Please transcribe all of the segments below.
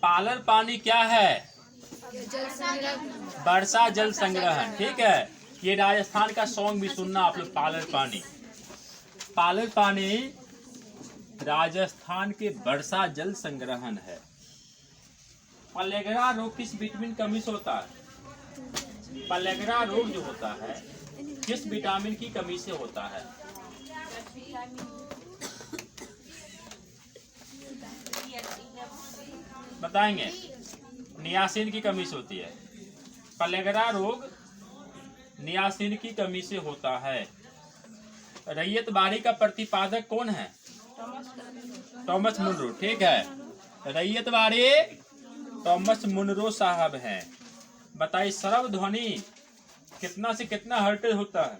Parlour पानी क्या है? जल संग्रह। वर्षा जल संग्रहण। ठीक है, ये राजस्थान का सॉन्ग भी सुनना आप लोग। पालर पानी, पालर पानी राजस्थान के वर्षा जल संग्रहण है। पलेगरा रोग किस विटामिन कमी से होता है? पलेगरा रोग जो होता है किस विटामिन की कमी से होता है? बताएंगे। नियासिन की कमी से होती है। पलेगरा रोग नियासिन की कमी से होता है। रैयत बाड़ी का प्रतिपादक कौन है? Thomas Munro. ठीक है, रैयत बाड़ी टॉमस मुनरो साहब हैं। बताइए सर्व ध्वनि कितना से कितना हर्ट्ज होता है?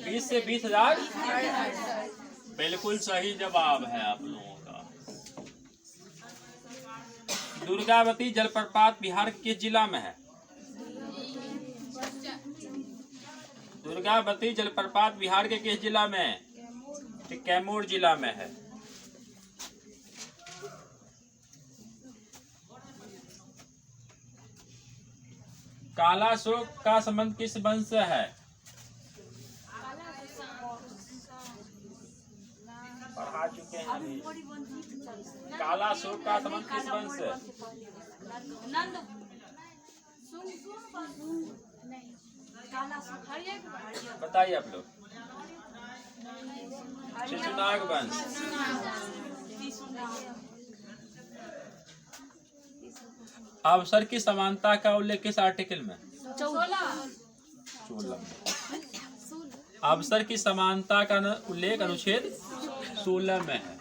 20 से 20,000। बिल्कुल सही जवाब है आप लोगों का। दुर्गावती जलप्रपात बिहार के किस जिला में है? दुर्गावती जलप्रपात बिहार के किस जिला में है? कैमूर जिला में है। काला अशोक का संबंध किस वंश से है? पढ़ा चुके हैं अभी। काला अशोक का संबंध किस वंश से? बताइए आप लोग। शिशुनाग वंश। अवसर की समानता का उल्लेख किस आर्टिकल में? 16। अवसर की समानता का उल्लेख अनुच्छेद 16 में है।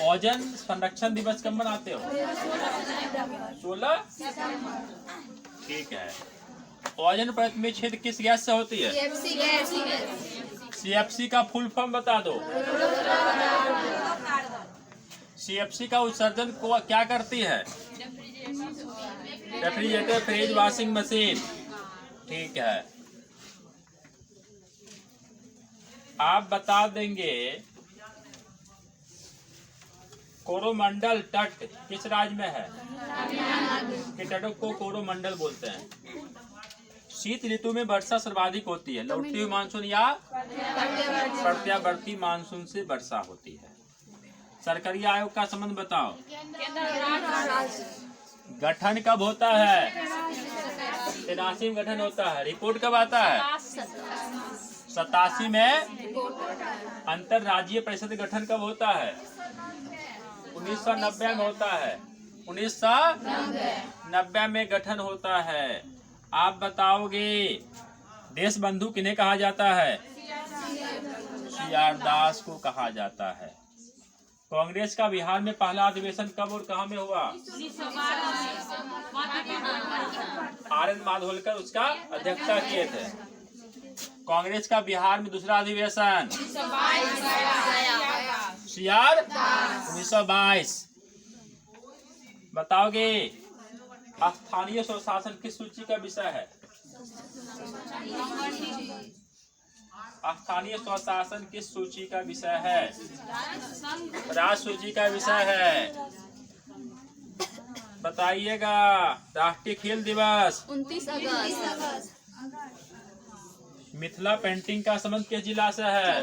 ओजोन संरक्षण दिवस कब मनाते हो? 16। ठीक है। ओजोन परत में छेद किस गैस से होती है? सीएफसी का फुल फॉर्म बता दो। सीएफसी का उत्सर्जन को क्या करती है? Refrigerator, fridge, washing machine. ठीक है। आप बता देंगे कोरोमंडल तट किस राज्य में है? के तटों को कोरोमंडल बोलते हैं। शीत ऋतु में वर्षा सर्वाधिक होती है। लौटती हुई मानसून या प्रत्यावर्ती मानसून से वर्षा होती है। सरकारी आयोग का संबंध बताओ। गठन कब होता है? 83 में गठन होता है। रिपोर्ट कब आता है? 87 में। अंतरराज्यीय परिषद गठन कब होता है? 1990 में होता है। 1990 में गठन होता है। आप बताओगे देश बंधु किन्हें कहा जाता है? CR दास को कहा जाता है। कांग्रेस का बिहार में पहला अधिवेशन कब और कहां में हुआ? RN माधवलकर उसका अध्यक्षता किए थे। कांग्रेस का बिहार में दूसरा अधिवेशन CR 1922। बताओगे स्थानीय स्वशासन किस सूची का विषय है? स्थानीय स्वशासन किस सूची का विषय है? राज सूची का विषय है। बताइएगा। राष्ट्रीय खेल दिवस 29 अगस्त। मिथिला पेंटिंग का संबंध किस जिला से है?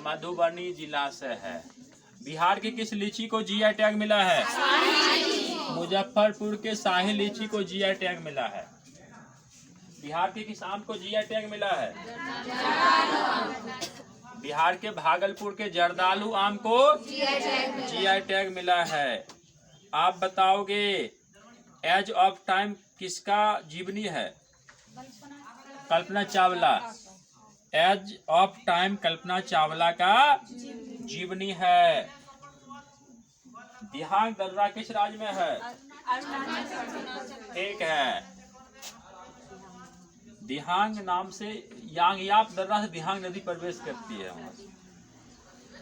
मधुबनी जिला से है। बिहार की किस लीची को जीआई टैग मिला है? मुजफ्फरपुर के शाही लीची को जीआई टैग मिला है। बिहार के किस आम को जीआई टैग मिला है? बिहार के भागलपुर के जर्दालू आम को जीआई टैग मिला है। आप बताओगे एज ऑफ टाइम किसका जीवनी है? Kalpana Chawla. As of time Kalpana Chawla का जीवनी है। दिहांग दर्रा किस राज्य में है? ठीक है। दिहांग नाम से यांगयाप दर्रा से दिहांग नदी प्रवेश करती है।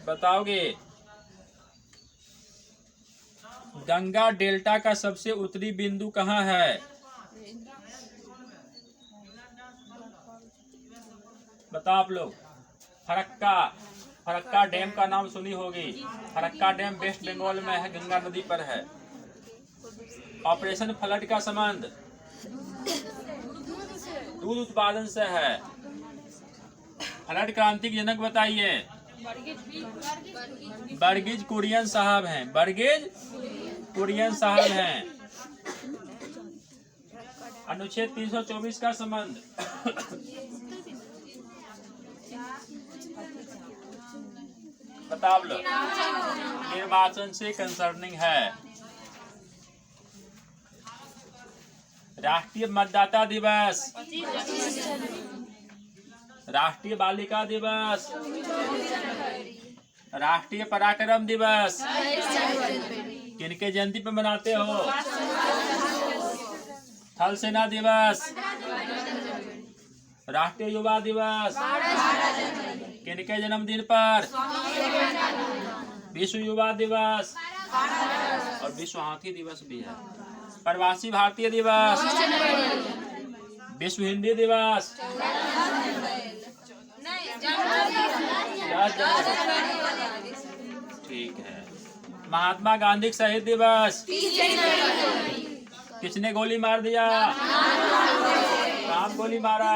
बताओगे गंगा डेल्टा का सबसे उत्तरी बिंदु कहाँ है? बताओ आप लोग। फरक्का, फरक्का डैम का नाम सुनी होगी। फरक्का डैम वेस्ट बंगाल में है, गंगा नदी पर है। ऑपरेशन फ्लड का संबंध दूध उत्पादन से है। फ्लड क्रांति के जनक बताइए। बर्गिज कुरियन साहब हैं। बर्गिज कुरियन साहब हैं। अनुच्छेद 324 का संबंध बताओ लोग। निर्वाचन से कंसर्निंग है। राष्ट्रीय मतदाता दिवस, राष्ट्रीय बालिका दिवस, राष्ट्रीय पराक्रम दिवस किनके जयंती पे मनाते हो? थल सेना दिवस, राष्ट्रीय युवा दिवस किनके जन्मदिन पर? विश्व युवा दिवस और विश्व हाथी दिवस भी है। प्रवासी भारतीय दिवस, विश्व हिंदी दिवस, ठीक है। महात्मा गांधी शहीद दिवस, किसने गोली मार दिया? कहाँ गोली मारा?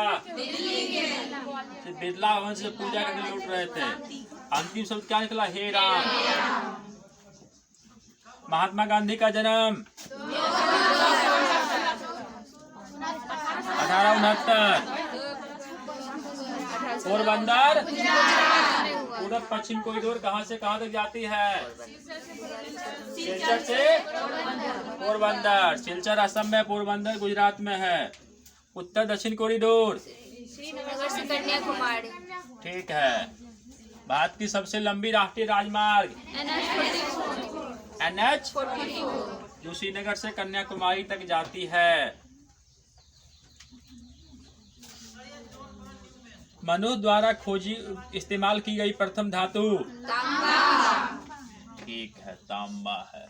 बिरला भवन से पूजा करके लौट रहे थे। अंतिम शब्द क्या निकला? हे राम। महात्मा गांधी का जन्म 1869। पोरबंदर पूरब पश्चिम कॉरिडोर कहाँ से कहाँ तक जाती है? सिलचर से पोरबंदर। सिलचर असम में, पोरबंदर गुजरात में है। उत्तर दक्षिण कॉरिडोर श्रीनगर से कन्याकुमारी। ठीक है। भारत की सबसे लंबी राष्ट्रीय राजमार्ग NH जो श्रीनगर से कन्याकुमारी तक जाती है। मनुष्य द्वारा खोजी इस्तेमाल की गई प्रथम धातु ठीक है, तांबा है।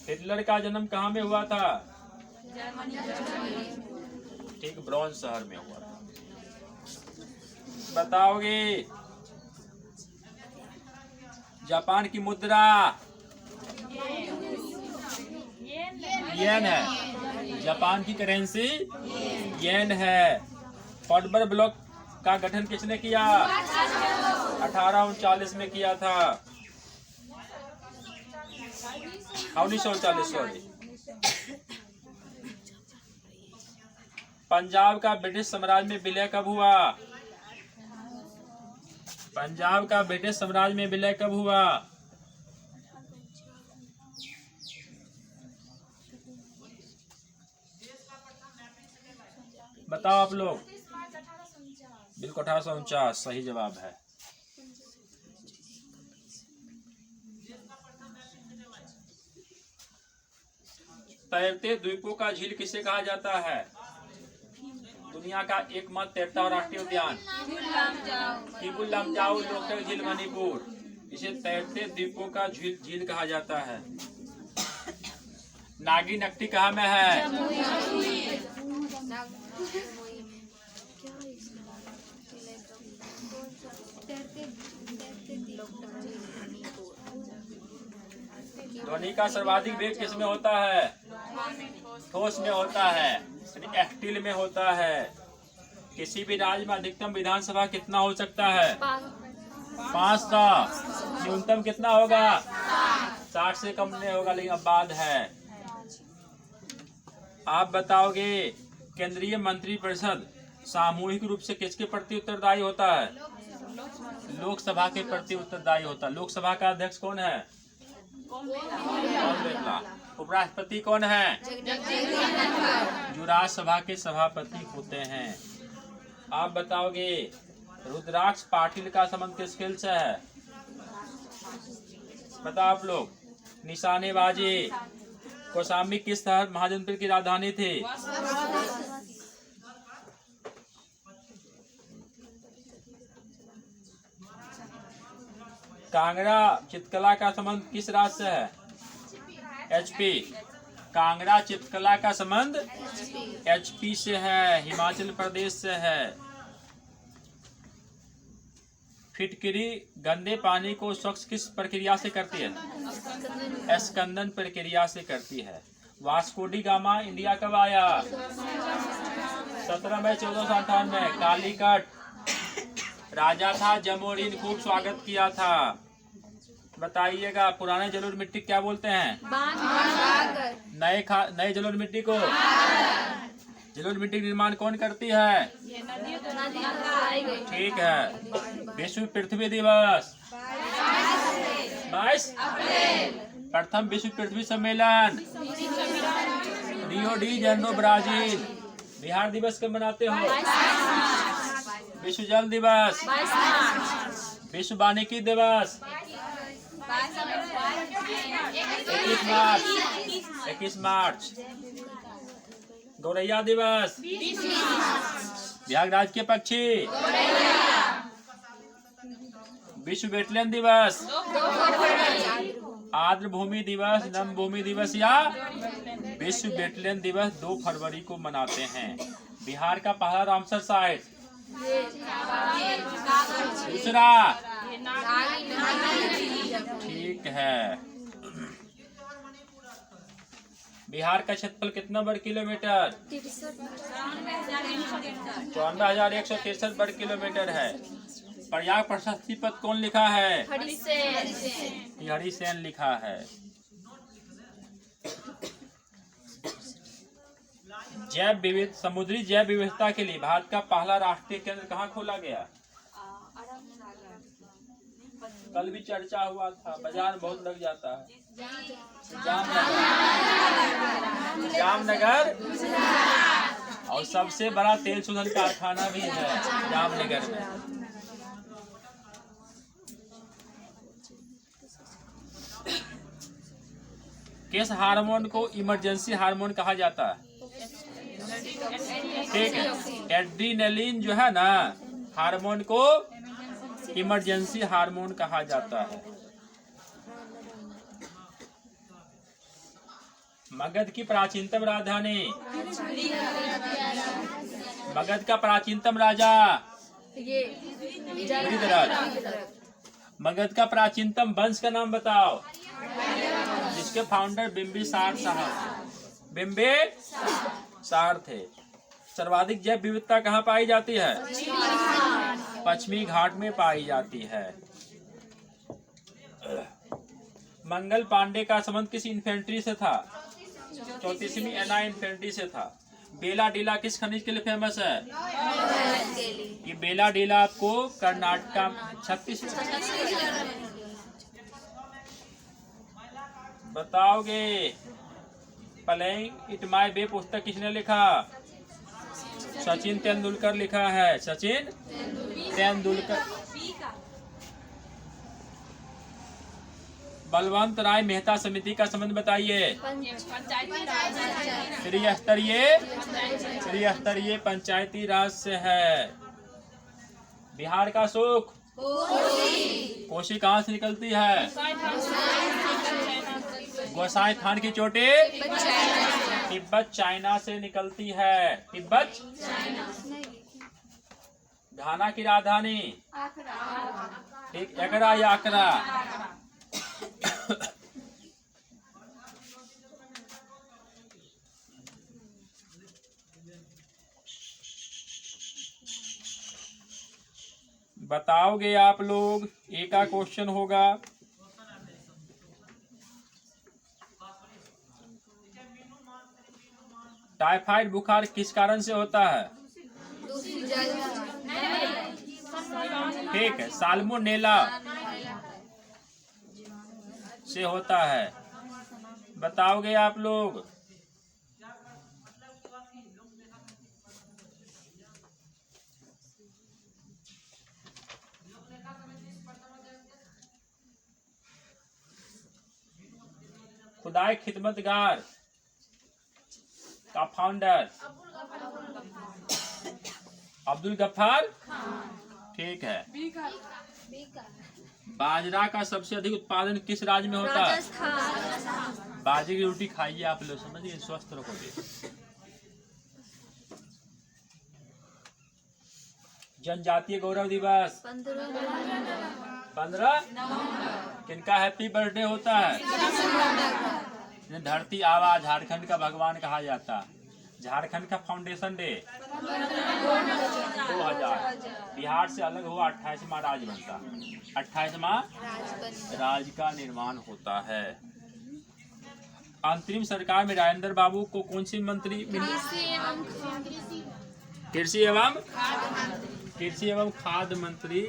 हिटलर का जन्म कहाँ में हुआ था? ठीक, ब्रॉन्ज शहर में हुआ था। बताओगे। जापान की मुद्रा येन है। जापान की करेंसी येन है। पॉटबर ब्लॉक का गठन किसने किया? 1839 में किया था। 1939 सॉरी। पंजाब का ब्रिटिश साम्राज्य में विलय कब हुआ? पंजाब का ब्रिटिश साम्राज्य में विलय कब हुआ? बताओ आप लोग। बिल्कुल 1849 सही जवाब है। तैरते द्वीपों का झील किसे कहा जाता है? दुनिया का एकमात्र तैरता हुआ राष्ट्रीय उद्यान किबुल लमजाओ लोकटक झील मणिपुर। इसे तैरते द्वीपों का झील कहा जाता है। नागी नकटी कहाँ में है? ध्वनि का सर्वाधिक वेग किसमें होता है? ठोस में होता है, स्टील में होता है। किसी भी राज्य में अधिकतम विधानसभा कितना हो सकता है? 5 का। न्यूनतम कितना होगा? 60 से कम नहीं होगा, लेकिन अब बाद है। आप बताओगे केंद्रीय मंत्रिपरिषद सामूहिक रूप से किसके प्रति उत्तरदायी होता है? लोकसभा के प्रति उत्तरदायी होता है। लोकसभा का अध्यक्ष कौन है? उपराष्ट्रपति कौन है? जो राज्यसभा के सभापति होते हैं। आप बताओगे रुद्राक्ष पाटिल का संबंध किस खेल से है? बताओ आप लोग। निशानेबाजी। कौशाम्बी किस शहर महाजनपद की राजधानी थी? कांगड़ा चित्रकला का संबंध किस राज्य से है? HP। कांगड़ा चित्रकला का संबंध HP से है, हिमाचल प्रदेश से है। फिटकरी गंदे पानी को स्वच्छ किस प्रक्रिया से करती है? स्कंदन प्रक्रिया से करती है। वास्को डी गामा इंडिया कब आया? 17 मई 1498। कालीकट राजा था, जमोरीन खूब स्वागत किया था। बताइएगा पुराने जलोढ़ मिट्टी क्या बोलते हैं? नए जलोढ़ मिट्टी को जलोढ़ मिट्टी निर्माण कौन करती है? ठीक है। विश्व पृथ्वी दिवस 22 प्रथम विश्व पृथ्वी सम्मेलन Rio de Janeiro Brazil. Bihar दिवस कब मनाते हो? विश्व जल दिवस, विश्व वानिकी दिवस 21 मार्च। गौरैया दिवस, बिहार राज्य के पक्षी। विश्व वेटलैंड दिवस, आर्द्र भूमि दिवस, नम भूमि दिवस या विश्व वेटलैंड दिवस 2 फरवरी को मनाते हैं। बिहार का पहला रामसर साइट दूसरा। ठीक है। बिहार का क्षेत्रफल कितना वर्ग किलोमीटर? 54,163 वर्ग किलोमीटर है। प्रयाग प्रशस्ति पत्र कौन लिखा है? हरिसेन लिखा है। जैव विविध समुद्री जैव विविधता के लिए भारत का पहला राष्ट्रीय केंद्र कहाँ खोला गया? कल भी चर्चा हुआ था, बाजार में बहुत लग जाता है। जामनगर और सबसे बड़ा तेल शोधन कारखाना भी है जामनगर में। किस हार्मोन को इमरजेंसी हार्मोन कहा जाता है? ठीक है। एड्रीनलिन जो है ना, हार्मोन को इमरजेंसी हार्मोन कहा जाता है। मगध की प्राचीनतम राजधानी, मगध का प्राचीनतम राजा बृहद्रथ। मगध का प्राचीनतम वंश का नाम बताओ, जिसके फाउंडर बिंबिसार साहब बिंबिसार थे। सर्वाधिक जैव विविधता कहाँ पाई जाती है? पश्चिमी घाट में पाई जाती है। मंगल पांडे का संबंध किस इन्फेंट्री से था? 34वीं एना इन्फेंट्री से था। बेला डीला किस खनिज के लिए फेमस है? ये बेला डीला आपको कर्नाटक 36 बताओगे। प्लेइंग इट माय वे पुस्तक किसने लिखा? सचिन तेंदुलकर लिखा है। सचिन तेंदुलकर। बलवंत राय मेहता समिति का संबंध बताइए। त्रिस्तरीय पंचायती राज से है। बिहार का सुख कोसी कहाँ से निकलती है? गोसाई थान की चोटी तिब्बत चाइना से निकलती है। तिब्बत घाना की राजधानी ठीक एकरा या आकरा? बताओगे आप लोग? एक का क्वेश्चन होगा। टाइफाइड बुखार किस कारण से होता है? ठीक है, साल्मोनेला से होता है। बताओगे आप लोग? खुदाई खिदमतगार का फाउंडर अब्दुल गफ्फार। ठीक है। बाजरा का सबसे अधिक उत्पादन किस राज्य में होता है? बाजरे की रोटी खाइए आप लोग, समझिए स्वस्थ रहोगे। जनजातीय गौरव दिवस 15 किनका हैप्पी बर्थडे होता है? धरती आबा झारखंड का भगवान कहा जाता है। झारखंड का फाउंडेशन डे 2000। बिहार से अलग हुआ 28वां राज्य बनता, 28वां राज्य का निर्माण होता है। अंतरिम सरकार में राजेंद्र बाबू को कौन सी मंत्री मिली? कृषि एवं खाद्य मंत्री